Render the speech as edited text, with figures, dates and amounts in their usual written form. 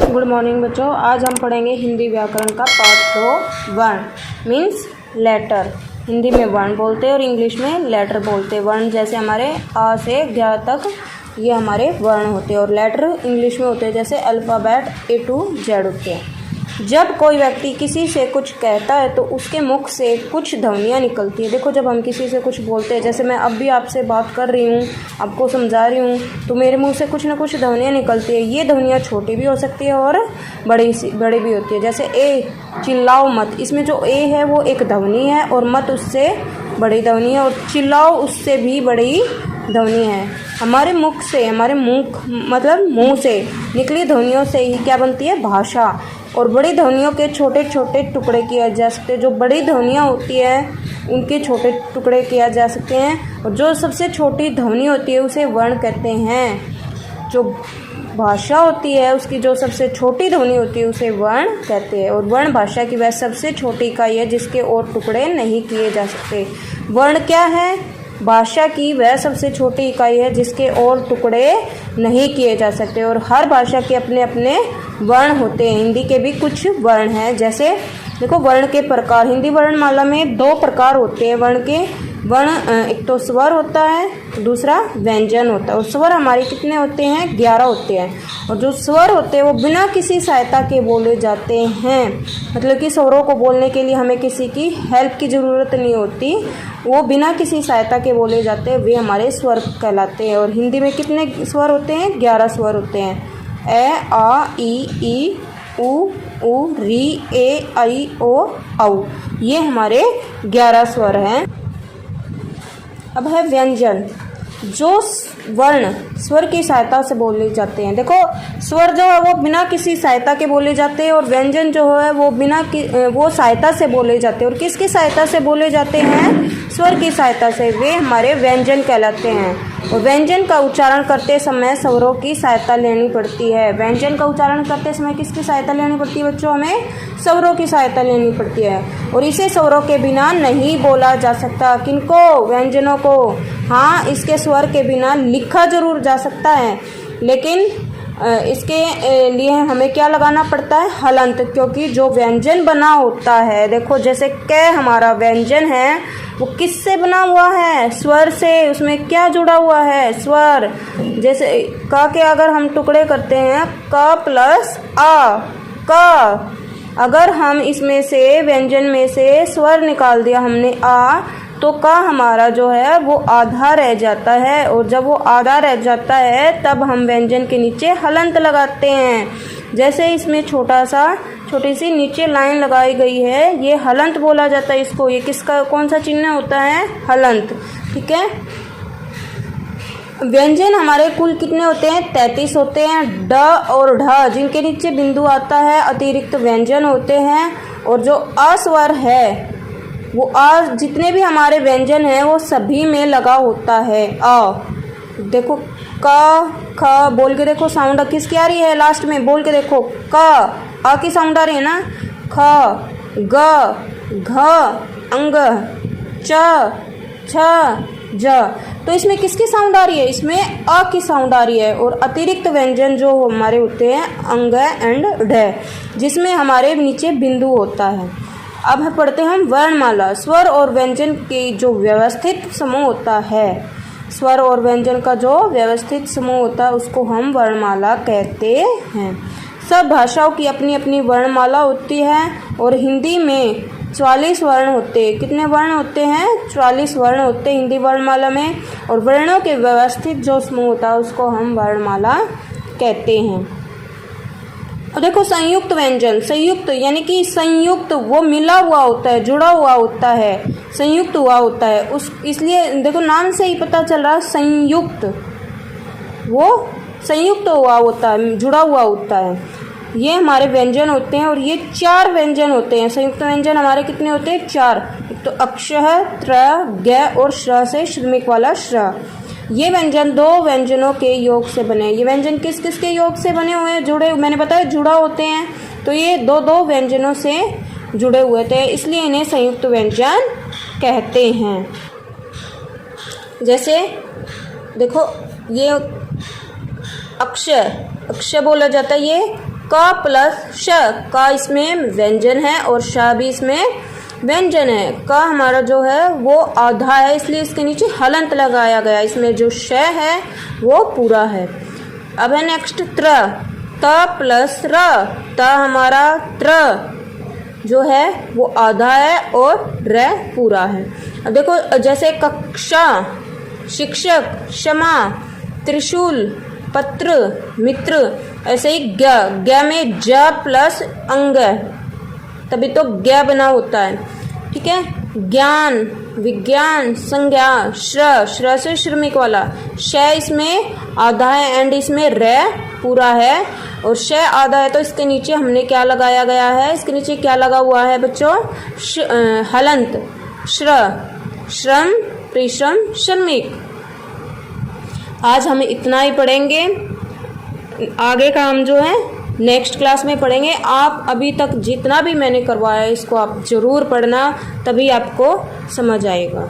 Good morning बच्चों। आज हम पढ़ेंगे हिंदी व्याकरण का पार्ट 2 वर्ण मीन्स लेटर। हिंदी में वर्ण बोलते हैं और इंग्लिश में लेटर बोलते हैं। वर्ण जैसे हमारे आ से ज्ञ तक ये हमारे वर्ण होते हैं और लेटर इंग्लिश में होते हैं जैसे अल्फ़ाबेट A to Z होते हैं। जब कोई व्यक्ति किसी से कुछ कहता है तो उसके मुख से कुछ ध्वनियाँ निकलती है। देखो, जब हम किसी से कुछ बोलते हैं, जैसे मैं अब भी आपसे बात कर रही हूँ, आपको समझा रही हूँ, तो मेरे मुंह से कुछ ना कुछ ध्वनियाँ निकलती है। ये ध्वनियाँ छोटी भी हो सकती है और बड़ी भी होती है। जैसे ए, चिल्लाओ मत, इसमें जो ए है वो एक ध्वनि है और मत उससे बड़ी ध्वनि है और चिल्लाओ उससे भी बड़ी ध्वनि है। हमारे मुख से, हमारे मुंह से निकली ध्वनियों से ही क्या बनती है? भाषा। और बड़ी ध्वनियों के छोटे छोटे टुकड़े किए जा सकते हैं। जो बड़ी ध्वनियाँ होती है उनके छोटे टुकड़े किया जा सकते हैं और जो सबसे छोटी ध्वनि होती है उसे वर्ण कहते हैं। जो भाषा होती है उसकी जो सबसे छोटी ध्वनि होती है उसे वर्ण कहते हैं। और वर्ण भाषा की वह सबसे छोटी इकाई है जिसके और टुकड़े नहीं किए जा सकते। वर्ण क्या है? भाषा की वह सबसे छोटी इकाई है जिसके और टुकड़े नहीं किए जा सकते। और हर भाषा के अपने अपने वर्ण होते हैं। हिंदी के भी कुछ वर्ण हैं। जैसे देखो, वर्ण के प्रकार। हिंदी वर्णमाला में 2 प्रकार होते हैं वर्ण के। एक तो स्वर होता है, दूसरा व्यंजन होता है। और स्वर हमारे कितने होते हैं? 11 होते हैं। और जो स्वर होते हैं वो बिना किसी सहायता के बोले जाते हैं। मतलब कि स्वरों को बोलने के लिए हमें किसी की हेल्प की ज़रूरत नहीं होती, वो बिना किसी सहायता के बोले जाते हैं, वे हमारे स्वर कहलाते हैं। और हिंदी में कितने स्वर होते हैं? 11 स्वर होते हैं। ए, आ, ई, उ, री, ए, ऐ, ओ, औ। ये हमारे 11 स्वर हैं। अब है व्यंजन। जो वर्ण स्वर की सहायता से बोले जाते हैं। देखो, स्वर जो है वो बिना किसी सहायता के बोले जाते हैं और व्यंजन जो है वो सहायता से बोले जाते हैं। और किसकी सहायता से बोले जाते हैं? स्वर की सहायता से। वे हमारे व्यंजन कहलाते हैं। और व्यंजन का उच्चारण करते समय स्वरों की सहायता लेनी पड़ती है। व्यंजन का उच्चारण करते समय किसकी सहायता लेनी पड़ती है बच्चों? हमें स्वरों की सहायता लेनी पड़ती है। और इसे स्वरों के बिना नहीं बोला जा सकता। किनको? व्यंजनों को। हाँ, इसके स्वर के बिना लिखा जरूर जा सकता है, लेकिन इसके लिए हमें क्या लगाना पड़ता है? हलंत। क्योंकि जो व्यंजन बना होता है, देखो जैसे क हमारा व्यंजन है, वो किससे बना हुआ है? स्वर से। उसमें क्या जुड़ा हुआ है? स्वर। जैसे क के अगर हम टुकड़े करते हैं, क प्लस आ, क। अगर हम इसमें से व्यंजन में से स्वर निकाल दिया हमने आ, तो का हमारा जो है वो आधा रह जाता है। और जब वो आधा रह जाता है तब हम व्यंजन के नीचे हलंत लगाते हैं। जैसे इसमें छोटी सी नीचे लाइन लगाई गई है, ये हलंत बोला जाता है इसको। ये किसका, कौन सा चिन्ह होता है? हलंत। ठीक है। व्यंजन हमारे कुल कितने होते हैं? 33 होते हैं। ड और ढ जिनके नीचे बिंदु आता है अतिरिक्त व्यंजन होते हैं। और जो अस्वर है वो आ, जितने भी हमारे व्यंजन हैं वो सभी में लगा होता है। आ, देखो, क, ख बोल के देखो, साउंड किसकी आ रही है? लास्ट में बोल के देखो, क, आ की साउंड आ रही है ना। ख, ग, घ, अंग, च, छ, ज। तो इसमें किसकी साउंड आ रही है? इसमें अ की साउंड आ रही है। और अतिरिक्त व्यंजन जो हमारे होते हैं अंग एंड ढ, जिसमें हमारे नीचे बिंदु होता है। अब पढ़ते हैं हम वर्णमाला। स्वर और व्यंजन की जो व्यवस्थित समूह होता है, स्वर और व्यंजन का जो व्यवस्थित समूह होता है उसको हम वर्णमाला कहते हैं। सब भाषाओं की अपनी अपनी वर्णमाला होती है और हिंदी में 44 वर्ण होते हैं। कितने वर्ण होते हैं? 44 वर्ण होते हैं हिंदी वर्णमाला में। और वर्णों के व्यवस्थित जो समूह होता है उसको हम वर्णमाला कहते हैं। और देखो, संयुक्त व्यंजन। संयुक्त यानी कि संयुक्त, वो मिला हुआ होता है, जुड़ा हुआ होता है, संयुक्त हुआ होता है। इसलिए देखो, नाम से ही पता चल रहा है संयुक्त, वो संयुक्त हुआ होता है, जुड़ा हुआ होता है। ये हमारे व्यंजन होते हैं और ये 4 व्यंजन होते हैं। संयुक्त व्यंजन हमारे कितने होते हैं? 4। एक तो अक्ष है, त्र, ग और श्र से श्रमिक वाला श्र। ये व्यंजन 2 व्यंजनों के योग से बने। ये व्यंजन किस किस के योग से बने हुए हैं? जुड़े, मैंने बताया जुड़ा होते हैं। तो ये 2 व्यंजनों से जुड़े हुए थे, इसलिए इन्हें संयुक्त व्यंजन कहते हैं। जैसे देखो, ये अक्षर बोला जाता है, ये क प्लस श, का इसमें व्यंजन है और श भी इसमें व्यंजन है। क हमारा जो है वो आधा है, इसलिए इसके नीचे हलंत लगाया गया। इसमें जो श है वो पूरा है। अब है नेक्स्ट त्र, त प्लस र, त हमारा त्र जो है वो आधा है और र पूरा है। अब देखो जैसे कक्षा, शिक्षक, क्षमा, त्रिशूल, पत्र, मित्र, ऐसे ही ग में ज प्लस अंग, तभी तो ज्ञ बना होता है। ठीक है, ज्ञान, विज्ञान, संज्ञा, श्र से श्रमिक वाला, श इसमें आधा है एंड इसमें र पूरा है और श आधा है, तो इसके नीचे हमने क्या लगाया गया है, इसके नीचे क्या लगा हुआ है बच्चों, हलंत, श्रम, परिश्रम, श्रमिक। आज हम इतना ही पढ़ेंगे, आगे का हम जो है नेक्स्ट क्लास में पढ़ेंगे। आप अभी तक जितना भी मैंने करवाया है इसको आप ज़रूर पढ़ना, तभी आपको समझ आएगा।